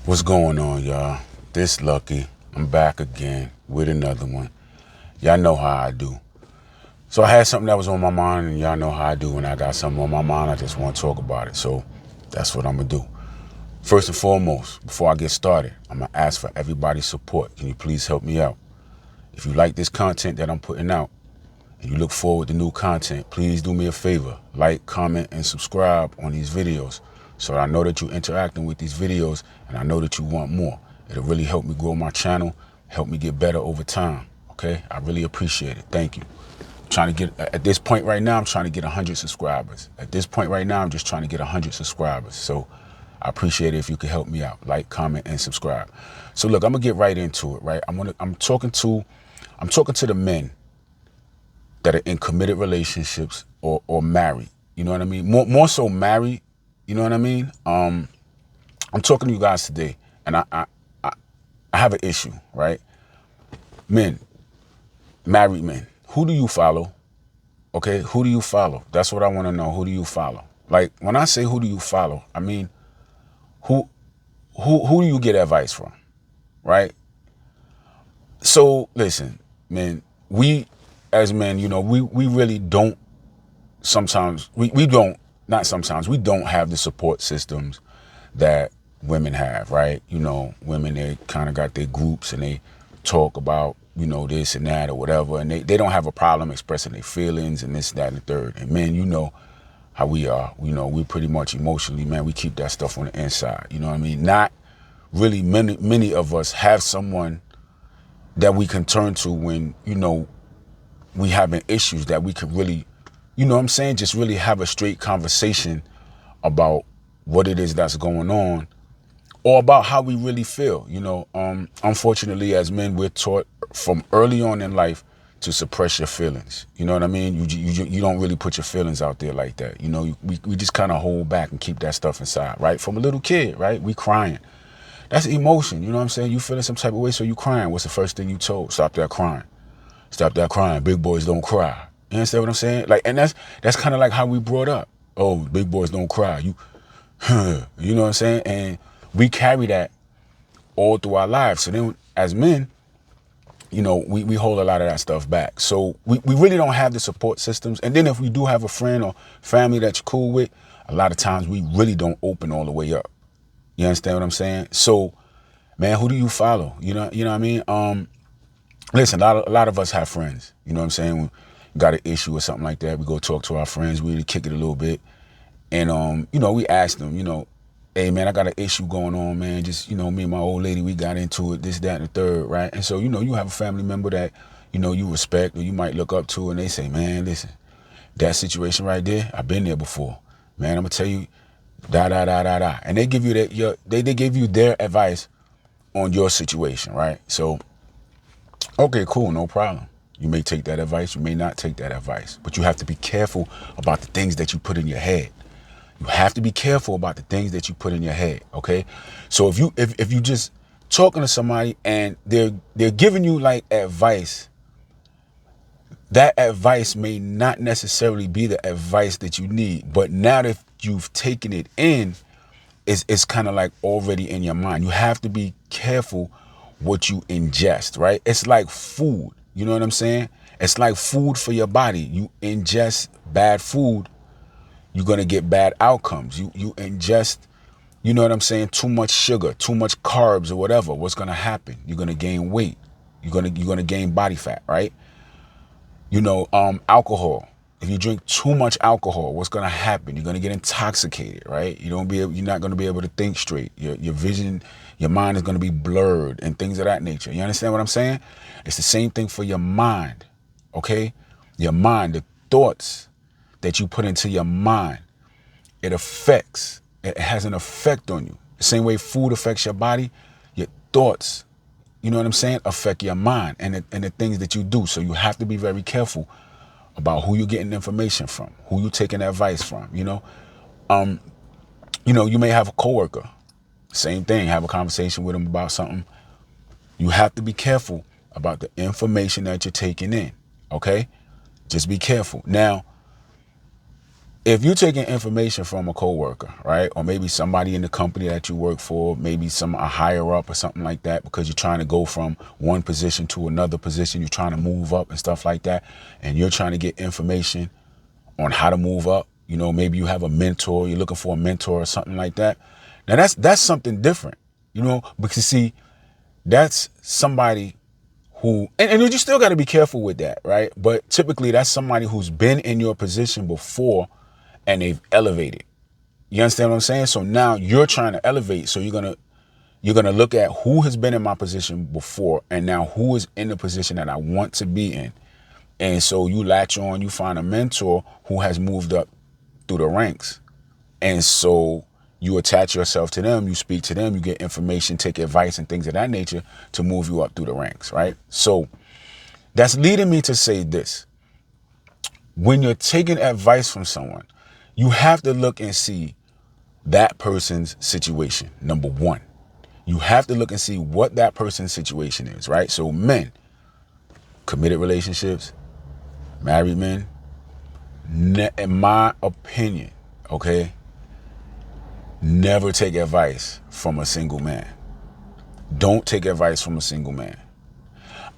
What's going on, y'all? This Lucky. I'm back again with another one. Y'all know how I do. So I had something that was on my mind, and y'all know how I do when I got something on my mind. I just want to talk about it. So that's what I'm going to do. First and foremost, before I get started, I'm going to ask for everybody's support. Can you please help me out? If you like this content that I'm putting out, and you look forward to new content, please do me a favor. Like, comment, and subscribe on these videos so that I know that you're interacting with these videos and I know that you want more. It'll really help me grow my channel, help me get better over time, okay? I really appreciate it. Thank you. I'm trying to get, at this point right now, I'm trying to get 100 subscribers. At this point right now, I'm just trying to get 100 subscribers. So I appreciate it if you could help me out. Like, comment, and subscribe. So look, I'm gonna get right into it, right? I'm talking to the men that are in committed relationships or married. You know what I mean? More so married. You know what I mean? I'm talking to you guys today, and I have an issue, right? Men, married men, who do you follow? Okay, who do you follow? That's what I want to know. Who do you follow? Like, when I say who do you follow, I mean who do you get advice from, right? So listen, man, we as men, you know, we really don't sometimes, we don't, not sometimes, we don't have the support systems that women have, right? You know, women, they kind of got their groups and they talk about, you know, this and that or whatever, and they don't have a problem expressing their feelings and this, that, and the third. And men, you know how we are. You know, we pretty much emotionally, man, we keep that stuff on the inside. You know what I mean? Not really many of us have someone that we can turn to when, you know, we having issues that we could really, you know what I'm saying, just really have a straight conversation about what it is that's going on or about how we really feel. You know, unfortunately, as men, we're taught from early on in life to suppress your feelings. You know what I mean? You don't really put your feelings out there like that. You know, we just kind of hold back and keep that stuff inside, right? From a little kid, right? We crying. That's emotion. You know what I'm saying? You feeling some type of way, so you crying. What's the first thing you told? Stop that crying. Stop that crying. Big boys don't cry. You understand what I'm saying? Like, and that's kind of like how we brought up. Oh, big boys don't cry. You know what I'm saying? And we carry that all through our lives. So then as men, you know, we hold a lot of that stuff back. So we really don't have the support systems. And then if we do have a friend or family that you're cool with, a lot of times we really don't open all the way up. You understand what I'm saying? So, man, who do you follow? You know what I mean? Listen, a lot of us have friends. You know what I'm saying? We got an issue or something like that, we go talk to our friends, we really kick it a little bit. And, you know, we ask them, you know, hey, man, I got an issue going on, man. Just, you know, me and my old lady, we got into it, this, that, and the third, right? And so, you know, you have a family member that, you know, you respect or you might look up to, and they say, man, listen, that situation right there, I've been there before. Man, I'm going to tell you, da, da, da, da, da. And they give you that, they give you their advice on your situation, right? So, okay, cool, no problem. You may take that advice, you may not take that advice, but you have to be careful about the things that you put in your head. You have to be careful about the things that you put in your head, okay? So if you just talking to somebody and they're giving you like advice, that advice may not necessarily be the advice that you need, but now that you've taken it in, it's kind of like already in your mind. You have to be careful what you ingest, right? It's like food, you know what I'm saying? It's like food for your body. You ingest bad food, you're going to get bad outcomes. You ingest, you know what I'm saying, too much sugar, too much carbs or whatever. What's going to happen? You're going to gain weight. You're going to gain body fat, right? You know, alcohol. If you drink too much alcohol, what's going to happen? You're going to get intoxicated, right? You're not going to be able to think straight. Your vision, your mind is going to be blurred and things of that nature. You understand what I'm saying? It's the same thing for your mind, okay? Your mind, the thoughts that you put into your mind, it has an effect on you. The same way food affects your body, your thoughts, you know what I'm saying, affect your mind and the things that you do. So you have to be very careful about who you're getting information from, who you're taking advice from, you know. You know, you may have a coworker, same thing, have a conversation with them about something. You have to be careful about the information that you're taking in, okay? Just be careful. Now, if you're taking information from a coworker, right, or maybe somebody in the company that you work for, maybe a higher up or something like that, because you're trying to go from one position to another position, you're trying to move up and stuff like that, and you're trying to get information on how to move up. You know, maybe you have a mentor, you're looking for a mentor or something like that. Now that's something different, you know, because see, that's somebody who, and you still got to be careful with that, right? But typically that's somebody who's been in your position before and they've elevated. You understand what I'm saying? So now you're trying to elevate. So you're gonna look at who has been in my position before and now who is in the position that I want to be in. And so you latch on, you find a mentor who has moved up through the ranks. And so you attach yourself to them, you speak to them, you get information, take advice and things of that nature to move you up through the ranks, right? So that's leading me to say this. When you're taking advice from someone, you have to look and see that person's situation. Number one, you have to look and see what that person's situation is, right? So men, committed relationships, married men, in my opinion, okay, never take advice from a single man. Don't take advice from a single man.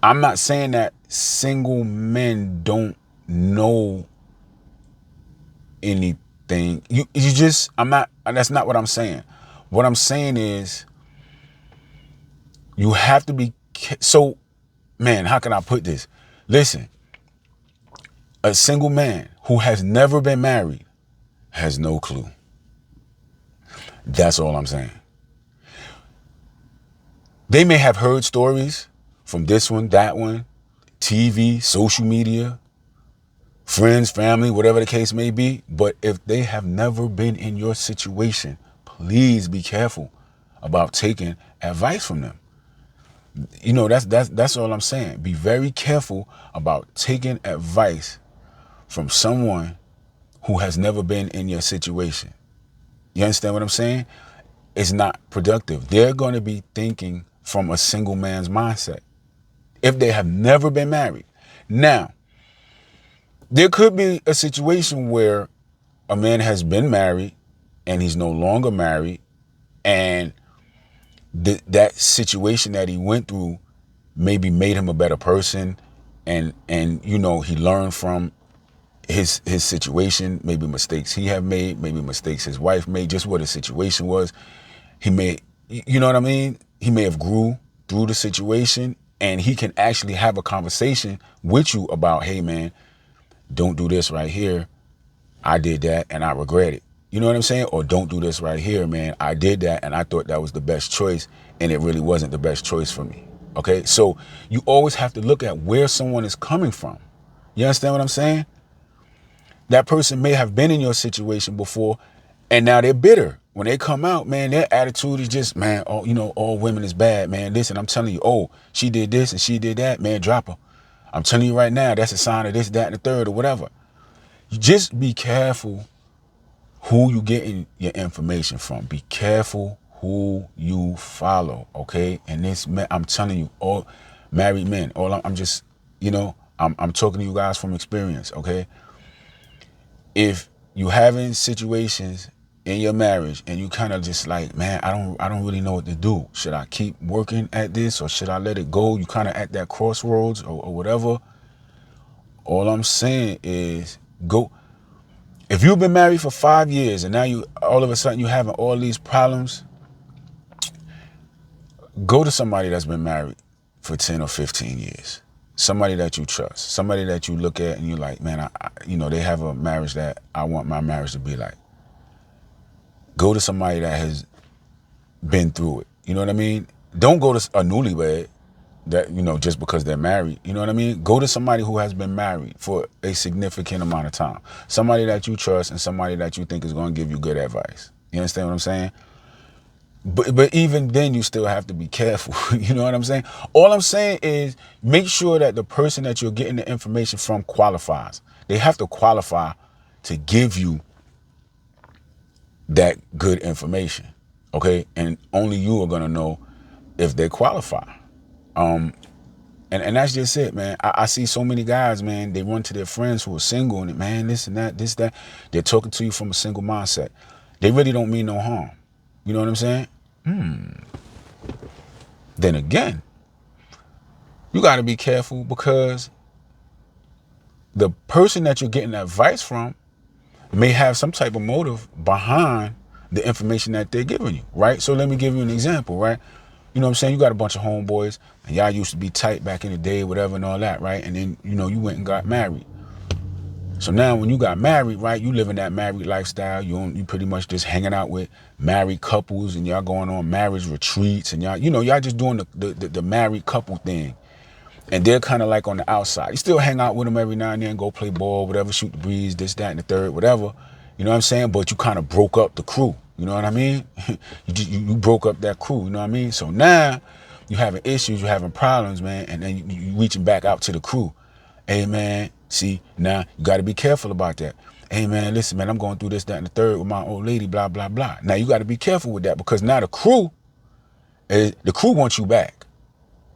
I'm not saying that single men don't know anything. You just, that's not what I'm saying. What I'm saying is you have to be, so man, how can I put this? Listen, a single man who has never been married has no clue. That's all I'm saying. They may have heard stories from this one, that one, TV, social media, friends, family, whatever the case may be. But if they have never been in your situation, please be careful about taking advice from them. You know, that's all I'm saying. Be very careful about taking advice from someone who has never been in your situation. You understand what I'm saying? It's not productive. They're going to be thinking from a single man's mindset if they have never been married. Now, there could be a situation where a man has been married and he's no longer married, and that situation that he went through maybe made him a better person, and you know, he learned from his situation, maybe mistakes he have made, maybe mistakes his wife made, just what the situation was. He may, you know what I mean? He may have grew through the situation, and he can actually have a conversation with you about, hey man, don't do this right here. I did that and I regret it. You know what I'm saying? Or don't do this right here, man. I did that and I thought that was the best choice, and it really wasn't the best choice for me. Okay? So you always have to look at where someone is coming from. You understand what I'm saying? That person may have been in your situation before and now they're bitter. When they come out, man, their attitude is just, man, oh, you know, all women is bad, man. Listen, I'm telling you, oh, she did this and she did that, man, drop her. I'm telling you right now, that's a sign of this, that, and the third, or whatever. You just be careful who you getting your information from. Be careful who you follow, okay? And this, I'm telling you, all married men, I'm just, you know, I'm talking to you guys from experience, okay? If you having situations in your marriage and you kind of just like, man, I don't really know what to do. Should I keep working at this or should I let it go? You kind of at that crossroads or whatever. All I'm saying is go. If you've been married for 5 years and now you all of a sudden you having all these problems, go to somebody that's been married for 10 or 15 years. Somebody that you trust, somebody that you look at and you're like, man, you know, they have a marriage that I want my marriage to be like. Go to somebody that has been through it. You know what I mean? Don't go to a newlywed that, you know, just because they're married. You know what I mean? Go to somebody who has been married for a significant amount of time. Somebody that you trust and somebody that you think is going to give you good advice. You understand what I'm saying? But even then, you still have to be careful. You know what I'm saying? All I'm saying is make sure that the person that you're getting the information from qualifies. They have to qualify to give you that good information, okay? And only you are going to know if they qualify. And that's just it, man. I see so many guys, man, they run to their friends who are single and, man, this and that, this, that. They're talking to you from a single mindset. They really don't mean no harm. You know what I'm saying? Then again, you got to be careful because the person that you're getting advice from may have some type of motive behind the information that they're giving you, right? So let me give you an example, right? You know what I'm saying? You got a bunch of homeboys and y'all used to be tight back in the day, whatever and all that, right? And then, you know, you went and got married. So now when you got married, right, you living that married lifestyle. You pretty much just hanging out with married couples and y'all going on marriage retreats and y'all just doing the married couple thing. And they're kind of like on the outside. You still hang out with them every now and then, go play ball, whatever, shoot the breeze, this, that, and the third, whatever. You know what I'm saying? But you kind of broke up the crew. You know what I mean? you broke up that crew. You know what I mean? So now you having issues, you having problems, man, and then you reaching back out to the crew. Hey, man, see, now you got to be careful about that. Hey, man, listen, man, I'm going through this, that, and the third with my old lady, blah, blah, blah. Now you got to be careful with that because now the crew wants you back.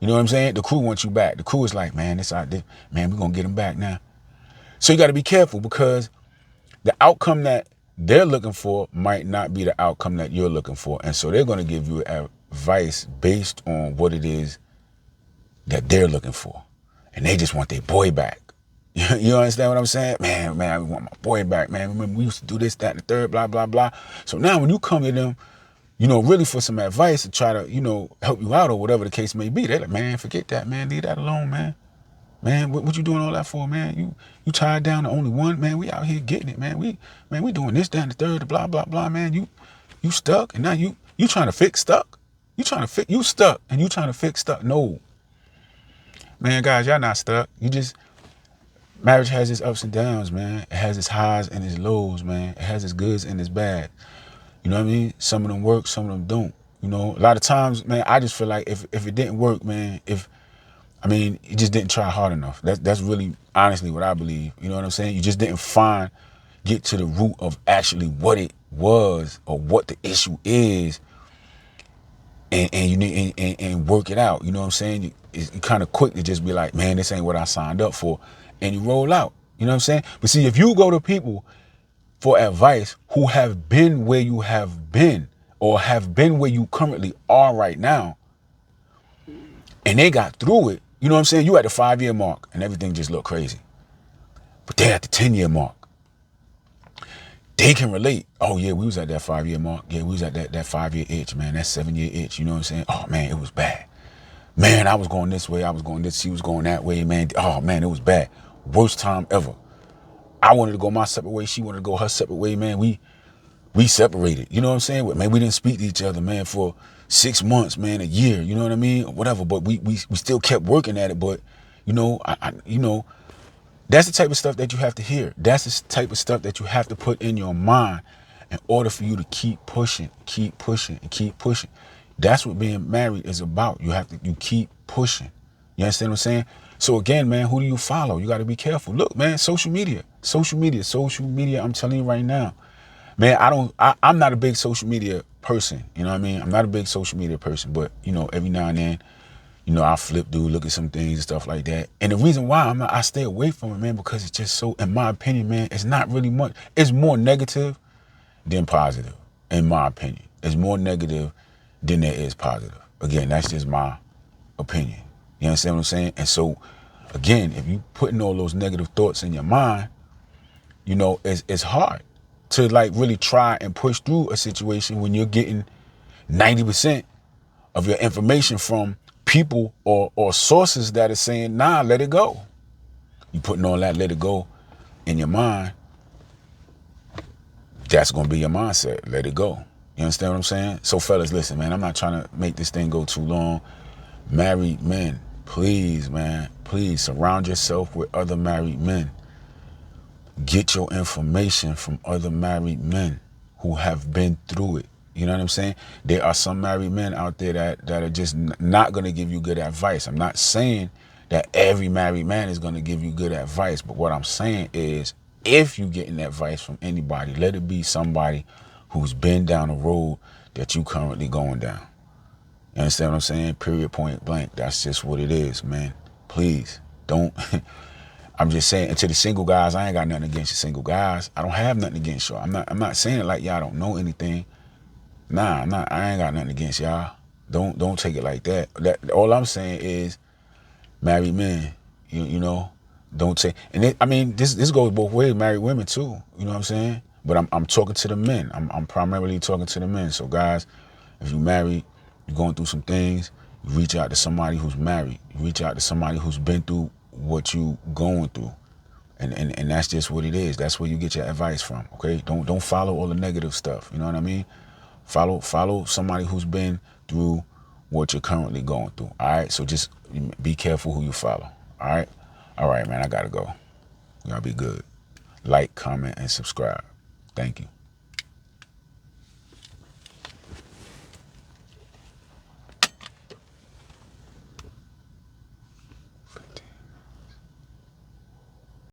You know what I'm saying? The crew wants you back. The crew is like, man, this out there, man, we're going to get him back now. So you got to be careful because the outcome that they're looking for might not be the outcome that you're looking for. And so they're going to give you advice based on what it is that they're looking for. And they just want their boy back. You understand what I'm saying? Man, I want my boy back, man. Remember, we used to do this, that, and the third, blah, blah, blah. So now when you come to them, you know, really for some advice to try to, you know, help you out or whatever the case may be, they're like, man, forget that, man. Leave that alone, man. Man, what you doing all that for, man? You tied down to only one, man. We out here getting it, man. We doing this, that, and the third, blah, blah, blah, man. You stuck, and now you trying to fix stuck. You stuck, and you trying to fix stuck. No. Man, guys, y'all not stuck. Marriage has its ups and downs, man. It has its highs and its lows, man. It has its goods and its bad. You know what I mean? Some of them work, some of them don't. You know, a lot of times, man, I just feel like if it didn't work, man, you just didn't try hard enough. That's really honestly what I believe. You know what I'm saying? You just didn't get to the root of actually what it was or what the issue is, and you need and work it out. You know what I'm saying? It's kind of quick to just be like, man, this ain't what I signed up for, and you roll out. You know what I'm saying? But see, if you go to people for advice who have been where you have been or have been where you currently are right now, and they got through it, you know what I'm saying? You at the 5-year mark and everything just look crazy. But they at the 10-year mark. They can relate. Oh yeah, we was at that 5-year mark. Yeah, we was at that 5-year itch, man, that 7-year itch. You know what I'm saying? Oh man, it was bad. Man, I was going this way, I was going this, she was going that way, man. Oh man, it was bad. Worst time ever. I wanted to go my separate way. She wanted to go her separate way, man. We separated. You know what I'm saying? Man, we didn't speak to each other, man, for 6 months, man, a year. You know what I mean? Whatever. But we still kept working at it. But you know, that's the type of stuff that you have to hear. That's the type of stuff that you have to put in your mind in order for you to keep pushing, keep pushing, and keep pushing. That's what being married is about. You keep pushing. You understand what I'm saying? So again, man, who do you follow? You got to be careful. Look, man, social media. I'm telling you right now, man, I'm not a big social media person. You know what I mean? I'm not a big social media person, but you know, every now and then, you know, I look at some things and stuff like that. And the reason why I stay away from it, man, because it's just so, in my opinion, man, it's not really much. It's more negative than positive, in my opinion. It's more negative than there is positive. Again, that's just my opinion. You understand what I'm saying? And so, again, if you putting all those negative thoughts in your mind, you know, it's hard to like really try and push through a situation when you're getting 90% of your information from people or sources that are saying, nah, let it go. You putting all that let it go in your mind, that's going to be your mindset. Let it go. You understand what I'm saying? So fellas, listen, man, I'm not trying to make this thing go too long. Married men, please, man, please surround yourself with other married men. Get your information from other married men who have been through it. You know what I'm saying? There are some married men out there that are just not going to give you good advice. I'm not saying that every married man is going to give you good advice, but what I'm saying is if you're getting advice from anybody, let it be somebody who's been down the road that you currently going down. You understand what I'm saying? Period, point blank. That's just what it is, man. Please don't. I'm just saying, and to the single guys, I ain't got nothing against the single guys. I don't have nothing against y'all. I'm not saying it like y'all don't know anything. Nah, I ain't got nothing against y'all. Don't take it like that. All I'm saying is, married men, you know, don't take. And I mean, this goes both ways. Married women too. You know what I'm saying? But I'm talking to the men. I'm primarily talking to the men. So guys, if you married, you're going through some things, you reach out to somebody who's married. You reach out to somebody who's been through what you going through. And that's just what it is. That's where you get your advice from. Okay? Don't follow all the negative stuff. You know what I mean? Follow somebody who's been through what you're currently going through. All right? So just be careful who you follow. All right? All right, man. I gotta go. Y'all be good. Like, comment, and subscribe. Thank you.